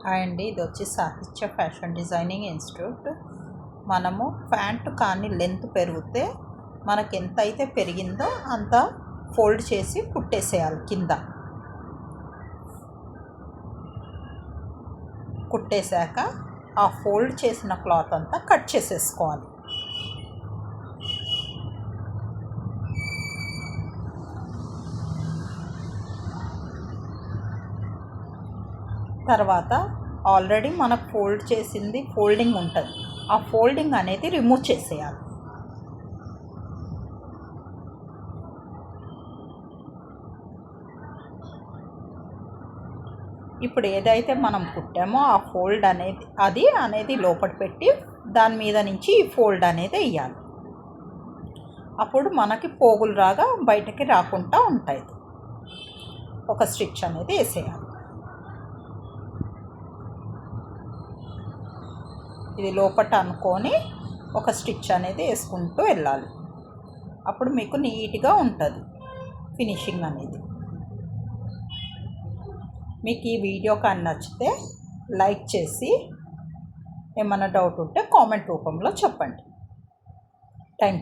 అండి ఇది వచ్చి సాహిత్య ఫ్యాషన్ డిజైనింగ్ ఇన్స్టిట్యూట్. మనము ప్యాంటు కానీ లెంత్ పెరిగితే మనకి ఎంత అయితే పెరిగిందో అంత ఫోల్డ్ చేసి కుట్టేసేయాలి. కింద కుట్టేశాక ఆ ఫోల్డ్ చేసిన క్లాత్ అంతా కట్ చేసేసుకోవాలి. తర్వాత ఆల్రెడీ మనకు ఫోల్డ్ చేసింది ఫోల్డింగ్ ఉంటుంది, ఆ ఫోల్డింగ్ అనేది రిమూవ్ చేసేయాలి. ఇప్పుడు ఏదైతే మనం కుట్టామో ఆ ఫోల్డ్ అనేది లోపల పెట్టి దాని మీద నుంచి ఈ ఫోల్డ్ అనేది వేయాలి. అప్పుడు మనకి పోగులు రాగా బయటకి రాకుండా ఉంటాయి. ఒక స్టిచ్ అనేది వేసేయాలి. ఇది లోపట అనుకొని ఒక స్టిచ్ అనేది వేసుకుంటూ వెళ్ళాలి. అప్పుడు మీకు నీట్గా ఉంటుంది ఫినిషింగ్ అనేది. మీకు ఈ వీడియో కానీ నచ్చితే లైక్ చేసి ఏమైనా డౌట్ ఉంటే కామెంట్ రూపంలో చెప్పండి. Thank you.